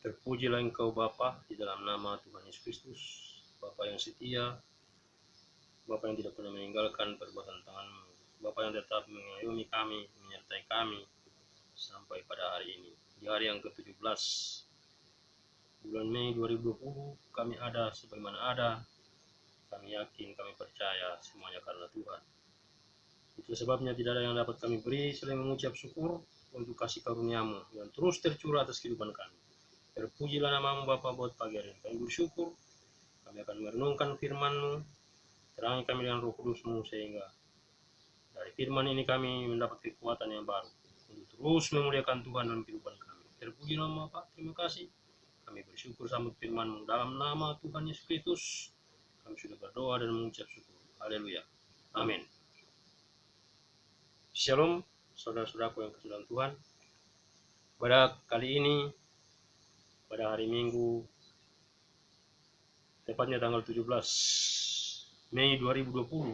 Terpujilah Engkau Bapa di dalam nama Tuhan Yesus Kristus, Bapa yang setia, Bapa yang tidak pernah meninggalkan perbuatan tangan-Mu, Bapa yang tetap mengayomi kami, menyertai kami sampai pada hari ini. Di hari yang ke-17 bulan Mei 2020 kami ada sebagaimana ada. Kami yakin, kami percaya semuanya karena Tuhan. Itu sebabnya tidak ada yang dapat kami beri selain mengucap syukur untuk kasih karunia-Mu yang terus tercurah atas kehidupan kami. Terpujilah nama-Mu Bapa buat pagi hari ini. Kami bersyukur, kami akan merenungkan firman-Mu, terangi kami dengan Roh Kudus-Mu sehingga dari firman ini kami mendapat kekuatan yang baru untuk terus memuliakan Tuhan dalam kehidupan kami. Terpuji nama Pak, terima kasih. Kami bersyukur sambut firman-Mu dalam nama Tuhan Yesus Kristus. Kami sudah berdoa dan mengucap syukur. Haleluya. Amin. Shalom, saudara-saudaraku yang kasih dalam Tuhan. Pada kali ini, pada hari Minggu, tepatnya tanggal 17 Mei 2020,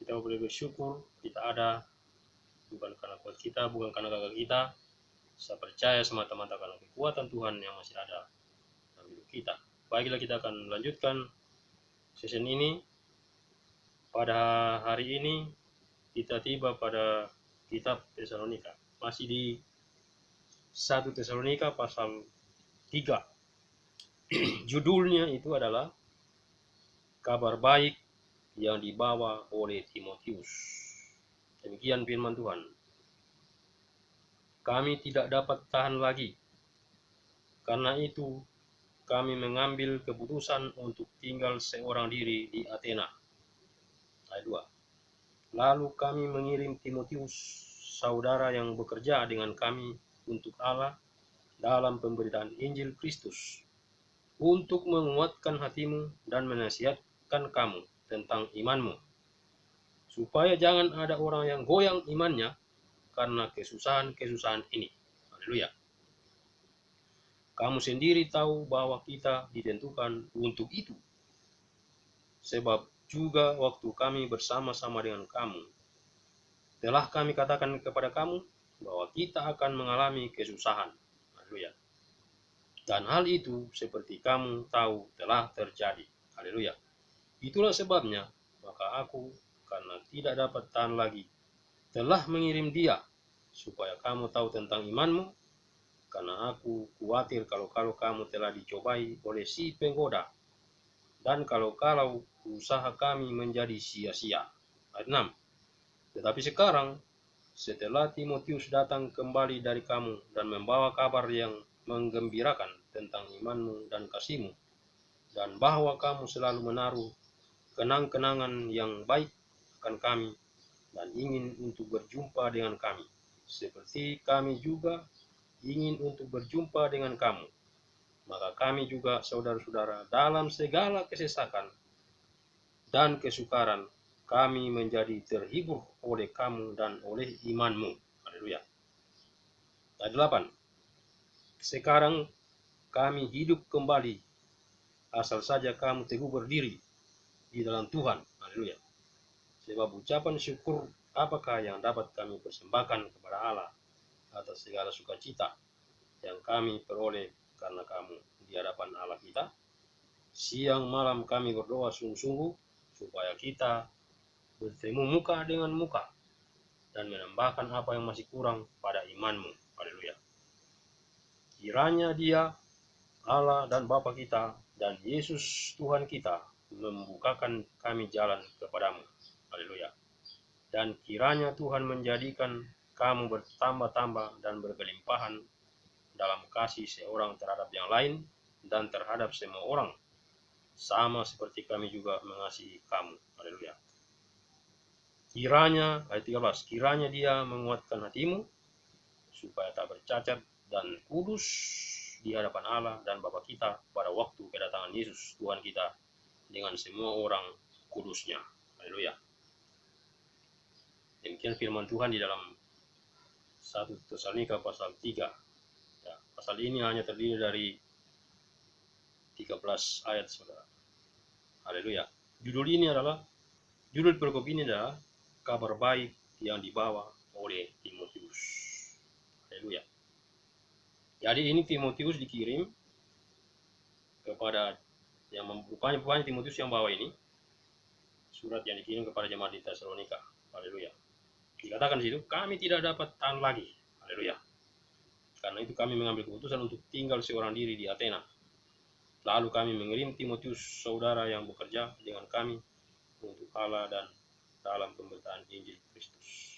kita boleh bersyukur kita ada, bukan karena kuat kita, bukan karena gagah kita. Saya percaya semata-mata karena kekuatan Tuhan yang masih ada dalam hidup kita. Baiklah, kita akan melanjutkan session ini. Pada hari ini kita tiba pada kitab Tesalonika, masih di 1 Tesalonika pasal 3. Judulnya itu adalah kabar baik yang dibawa oleh Timotius. Demikian firman Tuhan. Kami tidak dapat tahan lagi. Karena itu, kami mengambil keputusan untuk tinggal seorang diri di Athena. Ayat 2. Lalu kami mengirim Timotius, saudara yang bekerja dengan kami untuk Allah dalam pemberitaan Injil Kristus, untuk menguatkan hatimu dan menasihatkan kamu tentang imanmu, supaya jangan ada orang yang goyang imannya karena kesusahan-kesusahan ini. Haleluya. Kamu sendiri tahu bahwa kita ditentukan untuk itu. Sebab juga waktu kami bersama-sama dengan kamu, telah kami katakan kepada kamu bahwa kita akan mengalami kesusahan. Haleluya. Dan hal itu seperti kamu tahu telah terjadi. Haleluya. Itulah sebabnya, maka aku, karena tidak dapat tahan lagi, telah mengirim dia, supaya kamu tahu tentang imanmu, karena aku khawatir kalau kamu telah dicobai oleh si penggoda, dan kalau usaha kami menjadi sia-sia. Ayat 6. Tetapi sekarang, setelah Timotius datang kembali dari kamu dan membawa kabar yang menggembirakan tentang imanmu dan kasihmu, dan bahwa kamu selalu menaruh kenang-kenangan yang baik akan kami, dan ingin untuk berjumpa dengan kami, seperti kami juga ingin untuk berjumpa dengan kamu. Maka kami juga, saudara-saudara, dalam segala kesesakan dan kesukaran, kami menjadi terhibur oleh kamu dan oleh imanmu. Haleluya. Ayat 8. Sekarang kami hidup kembali, asal saja kamu teguh berdiri di dalam Tuhan. Haleluya. Sebab ucapan syukur apakah yang dapat kami persembahkan kepada Allah atas segala sukacita yang kami peroleh karena kamu di hadapan Allah kita. Siang malam kami berdoa sungguh-sungguh supaya kita bertemu muka dengan muka dan menambahkan apa yang masih kurang pada imanmu. Haleluya. Kiranya Dia, Allah dan Bapa kita, dan Yesus Tuhan kita membukakan kami jalan kepadamu. Haleluya. Dan kiranya Tuhan menjadikan kamu bertambah-tambah dan berkelimpahan dalam kasih seorang terhadap yang lain dan terhadap semua orang, sama seperti kami juga mengasihi kamu. Haleluya. Kiranya, ayat 13, kiranya Dia menguatkan hatimu supaya tak bercacat dan kudus di hadapan Allah dan Bapa kita pada waktu kedatangan Yesus Tuhan kita dengan semua orang kudusnya. Haleluya. Demikian firman Tuhan di dalam 1 Tesalonika pasal 3. Ya, pasal ini hanya terdiri dari 13 ayat, saudara. Haleluya. Judul perikop ini adalah kabar baik yang dibawa oleh Timotius. Haleluya. Jadi ini Timotius dikirim kepada yang rupanya Timotius yang bawa ini surat yang dikirim kepada jemaat di Tesalonika. Haleluya. Dikatakan di situ, kami tidak dapat tahan lagi. Haleluya. Karena itu kami mengambil keputusan untuk tinggal seorang diri di Athena. Lalu kami mengirim Timotius, saudara yang bekerja dengan kami untuk Allah dan dalam pemberitaan Injil Kristus,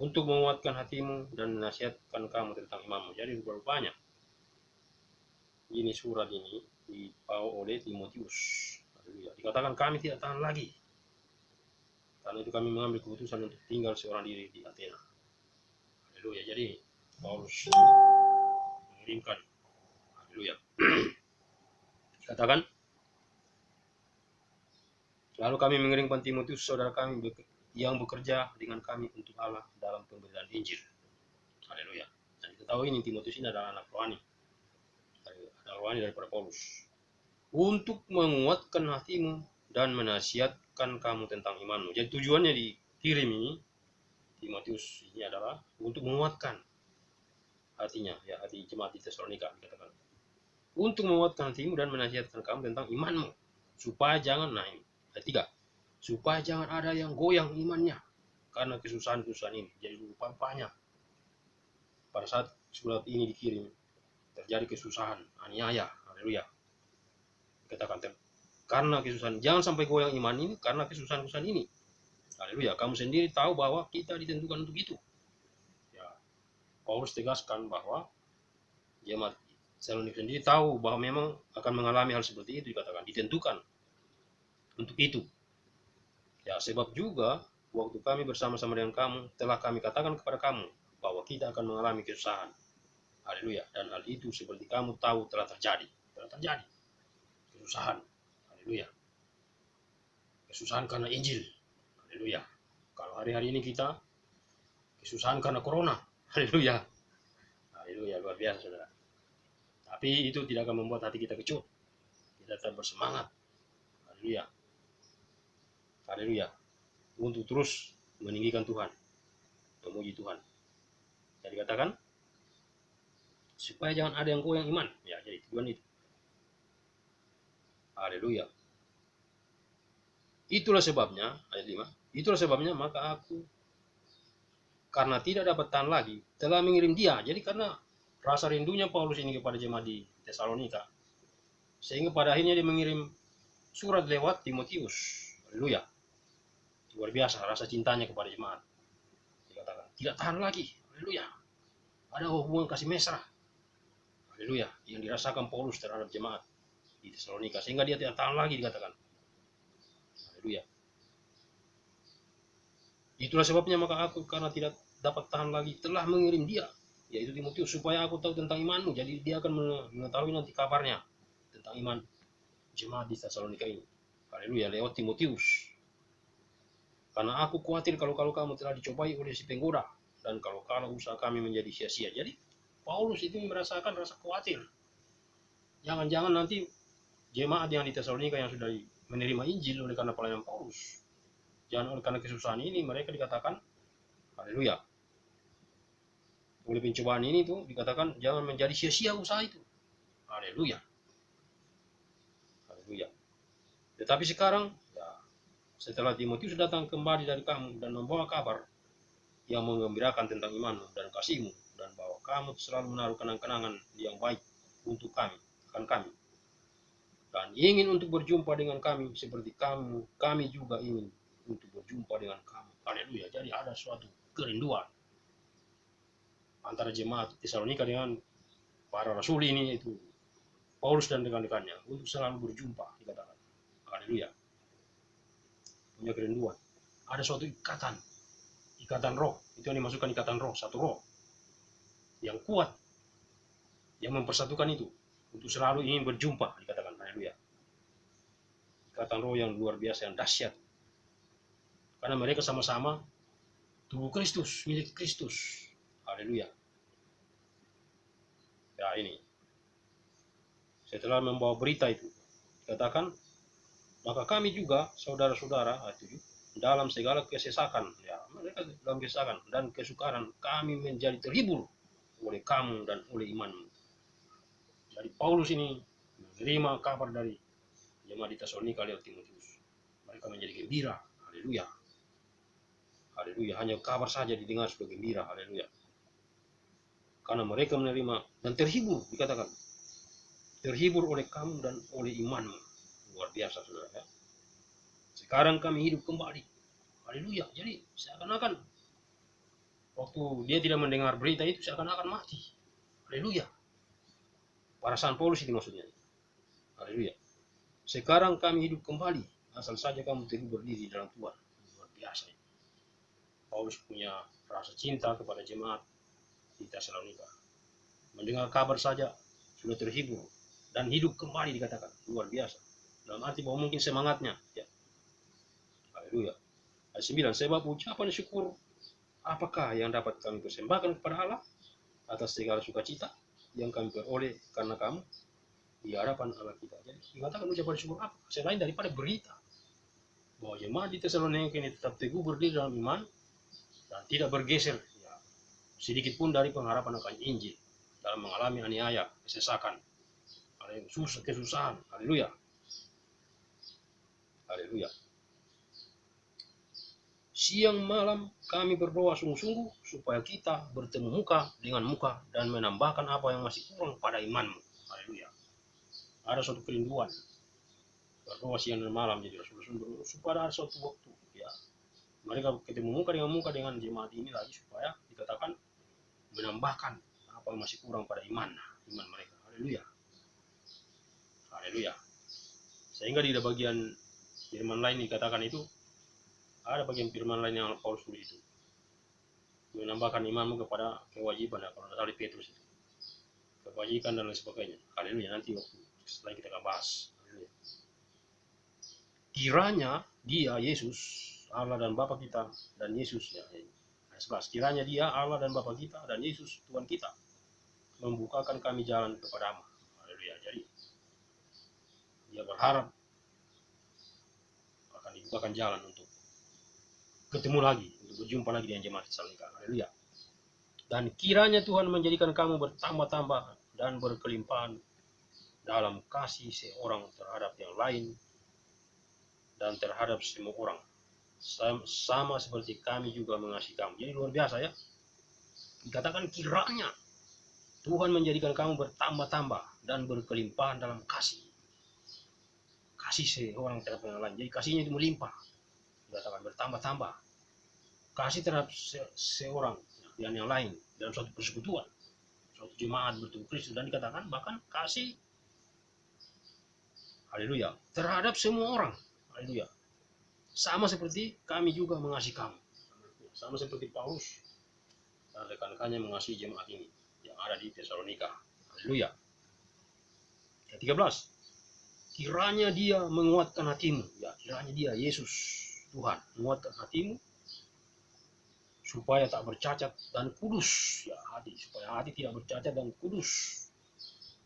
untuk menguatkan hatimu dan menasihatkan kamu tentang imanmu. Jadi rupanya ini surat ini dibawa oleh Timotius. Haleluya. Dikatakan kami tidak tahan lagi. Karena itu kami mengambil keputusan untuk tinggal seorang diri di Athena. Haleluya. Jadi Paulus mengirimkan. Haleluya. Dikatakan, lalu kami mengirimkan Timotius, saudara kami yang bekerja dengan kami untuk Allah dalam pemberitaan Injil. Haleluya. Dan kita tahu ini Timotius ini adalah anak rohani. Anak rohani daripada Paulus. Untuk menguatkan hatimu dan menasihatkan kamu tentang imanmu. Jadi tujuannya dikirim ini, Timotius ini adalah untuk menguatkan hatinya, ya, hati jemaat di Tesalonika dikatakan. Untuk menguatkan hatimu dan menasihatkan kamu tentang imanmu, supaya jangan, nah ini ayat 3, supaya jangan ada yang goyang imannya karena kesusahan-kesusahan ini. Jadi rupanya pada saat surat ini dikirim terjadi kesusahan, aniaya. Haleluya. Katakan karena kesusahan, jangan sampai goyang iman ini karena kesusahan-kesusahan ini. Haleluya. Kamu sendiri tahu bahwa kita ditentukan untuk itu. Ya, Paulus tegaskan bahwa jemaat Tesalonika sendiri tahu bahwa memang akan mengalami hal seperti itu, dikatakan ditentukan untuk itu. Ya, sebab juga waktu kami bersama-sama dengan kamu telah kami katakan kepada kamu bahwa kita akan mengalami kesusahan. Haleluya. Dan hal itu seperti kamu tahu telah terjadi. Telah terjadi kesusahan. Haleluya. Kesusahan karena Injil. Haleluya. Kalau hari-hari ini kita kesusahan karena corona. Haleluya. Haleluya, luar biasa saudara. Tapi itu tidak akan membuat hati kita kecut. Kita tetap bersemangat. Haleluya. Haleluya. Untuk terus meninggikan Tuhan. Memuji Tuhan. Jadi katakan, supaya jangan ada yang goyang iman. Ya, jadi tujuan itu. Haleluya. Itulah sebabnya, ayat 5, itulah sebabnya maka aku, karena tidak dapat tahan lagi, telah mengirim dia. Jadi karena rasa rindunya Paulus ini kepada jemaat di Tesalonika, sehingga pada akhirnya dia mengirim surat lewat Timotius. Haleluya. Luar biasa rasa cintanya kepada jemaat. Dikatakan tidak tahan lagi. Haleluya. Ada hubungan kasih mesra. Haleluya. Yang dirasakan Paulus terhadap jemaat di Tesalonika, sehingga dia tidak tahan lagi, dikatakan. Haleluya. Itulah sebabnya maka aku, karena tidak dapat tahan lagi, telah mengirim dia, yaitu Timotius, supaya aku tahu tentang imanmu. Jadi dia akan mengetahui nanti kabarnya tentang iman jemaat di Tesalonika ini. Haleluya, lewat Timotius. Karena aku khawatir kalau kamu telah dicobai oleh si penggoda, dan kalau usaha kami menjadi sia-sia. Jadi Paulus itu merasakan rasa khawatir. Jangan-jangan nanti jemaat yang di Tesalonika yang sudah menerima Injil oleh karena pelayanan Paulus, jangan oleh karena kesusahan ini mereka dikatakan, haleluya, oleh pencobaan ini tuh dikatakan jangan menjadi sia-sia usaha itu. Haleluya. Haleluya. Tetapi sekarang ya, setelah Timotius datang kembali dari kamu dan membawa kabar yang menggembirakan tentang imanmu dan kasihmu, dan bahwa kamu selalu menaruh kenang-kenangan yang baik untuk kami, dan ingin untuk berjumpa dengan kami seperti kami juga ingin untuk berjumpa dengan kamu. Haleluya. Jadi ada suatu kerinduan antara jemaat Tesalonika dengan para rasul ini, itu Paulus dan rekan-rekannya, untuk selalu berjumpa, dikatakan. Haleluya. Punya kerinduan. Ada suatu ikatan roh. Itu yang dimasukkan ikatan roh, satu roh yang kuat, yang mempersatukan itu, untuk selalu ingin berjumpa, dikatakan. Haleluya. Ikatan roh yang luar biasa, yang dahsyat. Karena mereka sama-sama tubuh Kristus, milik Kristus. Haleluya. Ya, ini setelah membawa berita itu, dikatakan, maka kami juga saudara-saudara, dalam segala kesesakan, ya, mereka dalam kesesakan dan kesukaran, kami menjadi terhibur oleh kamu dan oleh imanmu. Jadi Paulus ini menerima kabar dari jemaat di Tesalonika lewat Timotius. Mereka menjadi gembira. Haleluya. Haleluya. Hanya kabar saja didengar sudah gembira. Haleluya. Karena mereka menerima dan terhibur, dikatakan. Terhibur oleh kamu dan oleh imanmu. Luar biasa, saudara. Ya. Sekarang kami hidup kembali. Haleluya. Jadi seakan-akan waktu dia tidak mendengar berita itu seakan-akan mati. Haleluya. Perasaan Paulus itu maksudnya. Haleluya. Sekarang kami hidup kembali. Asal saja kamu teguh berdiri dalam Tuhan. Luar biasa. Paulus punya rasa cinta kepada jemaat di Tesalonika. Mendengar kabar saja sudah terhibur dan hidup kembali dikatakan. Luar biasa. Dalam arti bahwa mungkin semangatnya. Ya. Haleluya. Ayat 9. Sebab ucapan syukur apakah yang dapat kami persembahkan kepada Allah atas segala sukacita yang kami peroleh karena kamu di hadapan Allah kita. Jadi dikatakan ucapan syukur apa? Selain daripada berita bahwa jemaat di Tesalonika ini tetap teguh berdiri dalam iman dan tidak bergeser ya, sedikit pun dari pengharapan akan Injil dalam mengalami aniaya, kesesakan, kesusahan. Haleluya. Haleluya. Siang malam kami berdoa sungguh-sungguh supaya kita bertemu muka dengan muka dan menambahkan apa yang masih kurang pada imanmu. Haleluya. Ada suatu kerinduan berdoa siang dan malam, jadi Rasul-Rasul supaya ada suatu waktu ya mereka ketemu muka dengan jemaat ini lagi supaya dikatakan menambahkan apa yang masih kurang pada iman mereka. Haleluya. Haleluya. Sehingga di bagian firman lain dikatakan itu ada bagian firman lain yang Paulus tulis itu menambahkan imanmu kepada kewajiban, kalau tidak Petrus itu kewajiban dan lain sebagainya. Haleluya. Nanti waktu setelah kita akan bahas. Haleluya. Kiranya dia Yesus Allah dan Bapa kita dan Yesus ya. Kiranya dia Allah dan Bapa kita dan Yesus Tuhan kita membukakan kami jalan kepadamu. Haleluya. Jadi dia berharap akan dibukakan jalan untuk ketemu lagi, untuk berjumpa lagi dengan jemaat Tesalonika. Haleluya. Dan kiranya Tuhan menjadikan kamu bertambah-tambah dan berkelimpahan dalam kasih seorang terhadap yang lain dan terhadap semua orang. Sama seperti kami juga mengasihi kamu. Jadi luar biasa ya. Dikatakan kiranya Tuhan menjadikan kamu bertambah-tambah dan berkelimpahan dalam kasih. Kasih seorang terhadap yang lain. Jadi kasihnya itu melimpah. Dikatakan bertambah-tambah. Kasih terhadap seorang dan yang lain dalam suatu persekutuan, suatu jemaat bertubuh Kristus, dan dikatakan bahkan kasih, haleluya, terhadap semua orang. Haleluya. Sama seperti kami juga mengasihi kamu. Sama seperti Paulus dan rekan-rekannya mengasihi jemaat ini yang ada di Tesalonika. Haleluya. Ayat 13. Kiranya dia menguatkan hatimu. Ya, kiranya dia Yesus Tuhan menguatkan hatimu supaya tak bercacat dan kudus. Ya, hati supaya hati tidak bercacat dan kudus.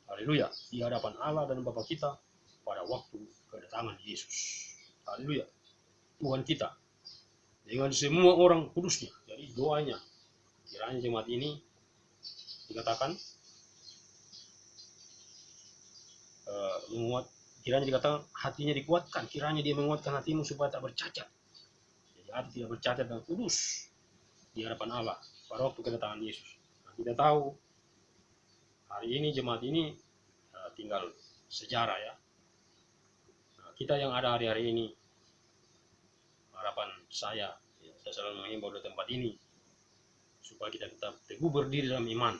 Haleluya. Di hadapan Allah dan Bapa kita pada waktu kedatangan Yesus. Haleluya. Tuhan kita dengan semua orang kudusnya. Jadi doanya kiranya jemaat ini dikatakan kiranya dikatakan hatinya dikuatkan, kiranya dia menguatkan hatimu supaya tak bercacat. Jadi hati tidak bercacat dan kudus di hadapan Allah pada waktu kedatangan Yesus. Nah, kita tahu hari ini jemaat ini tinggal sejarah ya. Nah, kita yang ada hari-hari ini, harapan saya selalu mengimbau di tempat ini supaya kita tetap teguh berdiri dalam iman.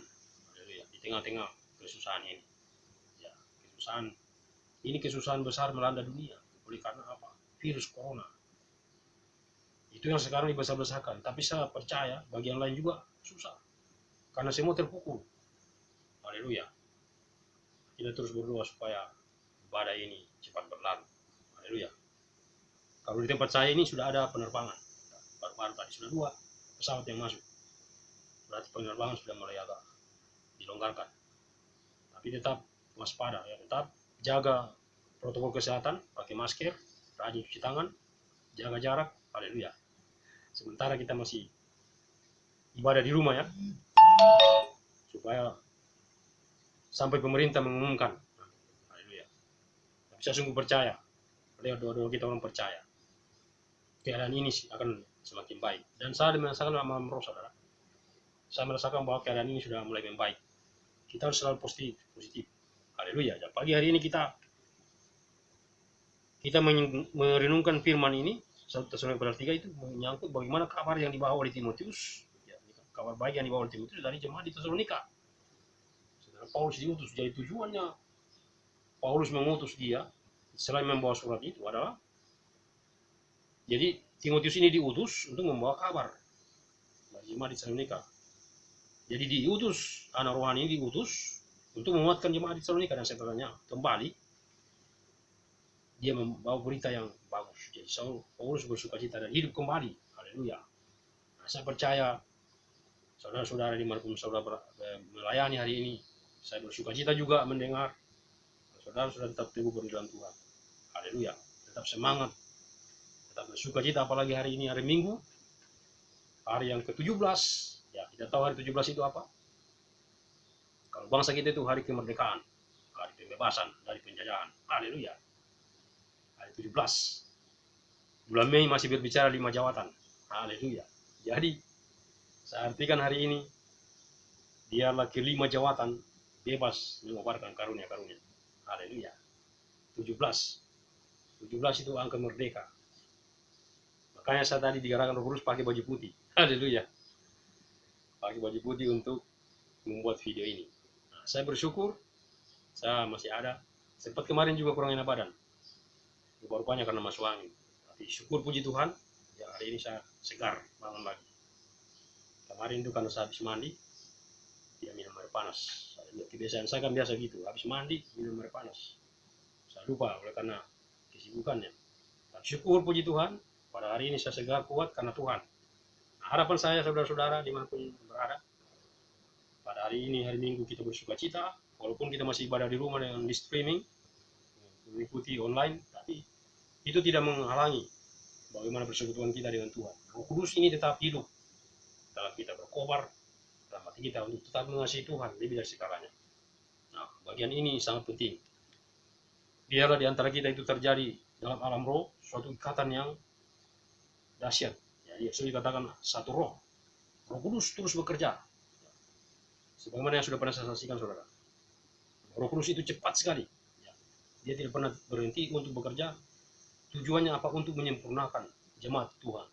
Di tengah-tengah kesusahan ini. Ya, kesusahan besar melanda dunia. Oleh karena apa? Virus corona. Itu yang sekarang dibesar-besarkan. Tapi saya percaya bagi yang lain juga susah. Karena semua terpukul. Haleluya. Kita terus berdoa supaya badai ini cepat berlalu. Haleluya. Kalau di tempat saya ini sudah ada penerbangan. Baru-baru tadi sudah 2 pesawat yang masuk. Berarti penerbangan sudah mulai agak dilonggarkan. Tapi tetap waspada ya, tetap jaga protokol kesehatan, pakai masker, rajin cuci tangan, jaga jarak. Haleluya. Sementara kita masih ibadah di rumah ya, supaya sampai pemerintah mengumumkan. Haleluya. Tapi saya sungguh percaya, lewat doa-doa kita orang percaya, keadaan ini akan semakin baik. Dan saya merasakan dalam roh, saudara. Saya merasakan bahwa keadaan ini sudah mulai membaik. Kita harus selalu positif. Haleluya. Dan pagi hari ini kita merenungkan firman ini, 1 Tesalonika 3 itu menyangkut bagaimana kabar yang dibawa oleh Timotius. Ya, kabar baik yang dibawa oleh Timotius dari jemaat di Tesalonika. Saudara Paulus diutus, jadi tujuannya Paulus mengutus dia selain membawa surat itu adalah, jadi Timotius ini diutus untuk membawa kabar dari jemaat di Tesalonika. Jadi diutus, anak rohani ini diutus untuk menguatkan jemaat di Tesalonika, dan setelahnya kembali dia membawa berita yang bagus. Jadi Paulus bersukacita dan hidup kembali. Haleluya. Nah, saya percaya saudara-saudara dimanapun saudara melayani hari ini, saya bersukacita juga mendengar saudara sudah tetap teguh dalam Tuhan. Haleluya. Tetap semangat, tetap bersukacita, apalagi hari ini hari Minggu, hari yang ke-17. Ya, kita tahu hari 17 itu apa? Kalau bangsa kita itu hari kemerdekaan, hari pembebasan dari penjajahan. Haleluya. Hari 17. Bulan Mei masih berbicara 5 jawatan. Haleluya. Jadi, saya artikan hari ini, dialah ke-5 jawatan bebas mengobarkan karunia-karunia. Haleluya. 17. 17 itu angka merdeka. Makanya saya tadi digerakkan Roh Kudus pakai baju putih. Haleluya. Pakai baju putih untuk membuat video ini. Nah, saya bersyukur saya masih ada. Sempat kemarin juga kurang enak badan, rupa-rupanya karena masuk angin. Tapi syukur puji Tuhan, ya hari ini saya segar bangun lagi. Kemarin itu karena saya habis mandi, dia minum air panas. Kebiasaan saya kan biasa gitu, habis mandi minum air panas. Saya lupa oleh karena kesibukannya. Tapi syukur puji Tuhan, pada hari ini saya segar kuat karena Tuhan. Harapan saya saudara-saudara dimanapun berada, pada hari ini hari Minggu kita bersukacita, walaupun kita masih ibadah di rumah dengan di streaming, mengikuti online, tapi itu tidak menghalangi bagaimana persekutuan kita dengan Tuhan. Roh Kudus ini tetap hidup dalam kita, berkobar dalam hati kita untuk tetap mengasihi Tuhan lebih dari segalanya. Nah, bagian ini sangat penting. Biarlah di antara kita itu terjadi dalam alam roh suatu ikatan yang dahsyat. Jadi sudah dikatakan satu roh. Roh Kudus terus bekerja. Sebagaimana yang sudah pernah saya saksikan, saudara. Roh Kudus itu cepat sekali. Dia tidak pernah berhenti untuk bekerja. Tujuannya apa? Untuk menyempurnakan jemaat Tuhan.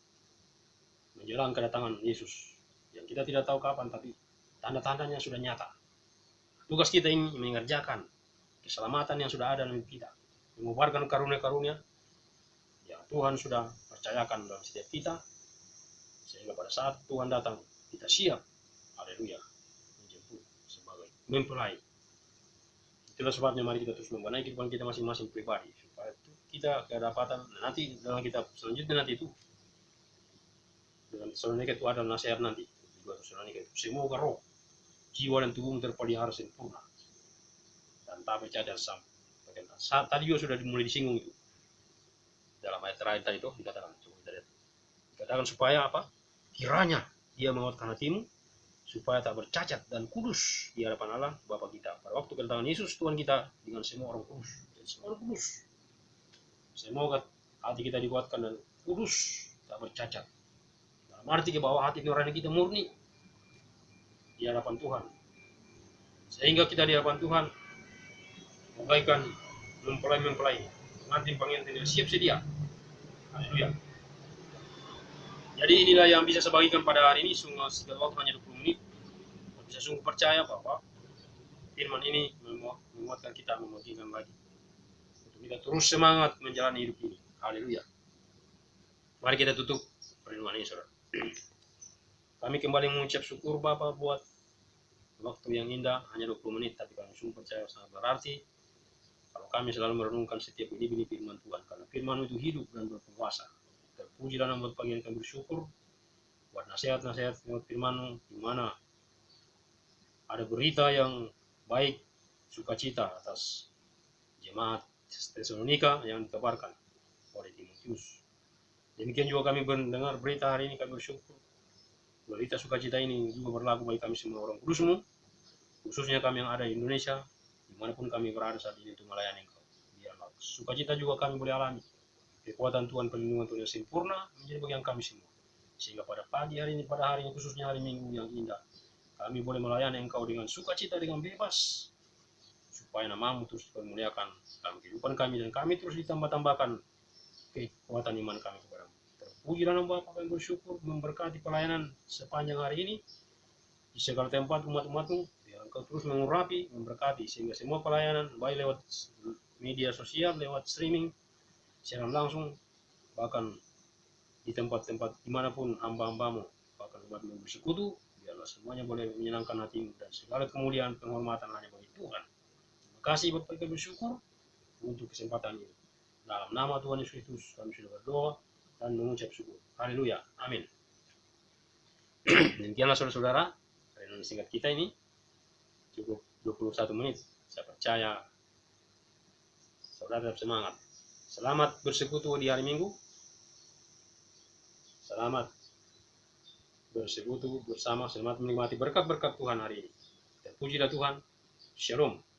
Menjelang kedatangan Yesus. Yang kita tidak tahu kapan, tapi tanda-tandanya sudah nyata. Tugas kita ini mengerjakan keselamatan yang sudah ada dalam kita. Mengubarkan karunia-karunia yang Tuhan sudah percayakan dalam setiap kita. Sehingga pada saat Tuhan datang, kita siap. Haleluya. Menjemput sebagai mempelai. Itulah sebabnya mari kita terus membenahi kehidupan kita masing-masing pribadi. Supaya kita kedapatan, nanti dalam kitab selanjutnya nanti itu, dalam Tesalonika itu ada nasihat nanti. 2 Tesalonika itu. Semoga roh, jiwa dan tubuh terpelihara sempurna. Dan tak pecah dan sampai. Tadi juga sudah mulai disinggung itu. Dalam ayat terakhir tadi itu dikatakan. Dikatakan supaya apa? Kiranya dia menguatkan hatimu, supaya tak bercacat dan kudus di hadapan Allah Bapa kita. Pada waktu kedatangan Yesus Tuhan kita dengan semua orang kudus. Semua orang kudus. Semoga hati kita dikuatkan dan kudus, tak bercacat. Dalam arti bahwa hati nurani kita murni di hadapan Tuhan. Sehingga kita di hadapan Tuhan membaikan mempelai-mempelai, pengantin-pengantin yang siap sedia. Haleluya. Jadi inilah yang bisa saya bagikan pada hari ini. Sungguh segala waktu hanya 20 menit. Bisa sungguh percaya bahwa firman ini menguatkan kita, membangkitkan lagi. Untuk kita terus semangat menjalani hidup ini. Haleluya. Mari kita tutup perlindungan ini, saudara. Kami kembali mengucap syukur Bapa buat waktu yang indah, hanya 20 menit. Tapi kami sungguh percaya sangat berarti kalau kami selalu merenungkan setiap benih-benih firman Tuhan. Karena firman itu hidup dan berkuasa. Terpuji dan membuat pagi ini kami bersyukur buat nasihat-nasihat firman di mana ada berita yang baik, sukacita atas jemaat Tesalonika yang dikabarkan oleh Timotius. Demikian juga kami mendengar berita hari ini, kami bersyukur berita sukacita ini juga berlaku bagi kami semua orang kudus-Mu. khususnya kami yang ada di Indonesia, dimanapun kami berada saat ini untuk melayani Engkau. Biarlah sukacita juga kami boleh alami. Kekuatan Tuhan, perlindungan Tuhan yang sempurna menjadi bagian kami semua. Sehingga pada pagi hari ini, pada hari ini, khususnya hari Minggu yang indah, kami boleh melayani Engkau dengan sukacita, dengan bebas, supaya namamu terus dipermuliakan dalam kehidupan kami, dan kami terus ditambah-tambahkan kekuatan iman kami kepadamu. Terpuji dan Bapa, kami bersyukur memberkati pelayanan sepanjang hari ini di segala tempat umat-umatmu. Biar Engkau terus mengurapi, memberkati, sehingga semua pelayanan, baik lewat media sosial, lewat streaming, siaran langsung, bahkan di tempat-tempat dimanapun hamba-hambamu, bahkan umatmu bersekutu, biarlah semuanya boleh menyenangkan hatimu, dan segala kemuliaan penghormatan hanya bagi Tuhan. Terima kasih Bapak, kami bersyukur untuk kesempatan ini. Dalam nama Tuhan Yesus Kristus kami sudah berdoa dan mengucap syukur. Haleluya. Amin. Demikianlah saudara-saudara, renungan singkat kita ini cukup 21 menit. Saya percaya saudara tetap semangat. Selamat bersekutu di hari Minggu. Selamat bersekutu bersama, selamat menikmati berkat-berkat Tuhan hari ini. Terpujilah Tuhan. Shalom.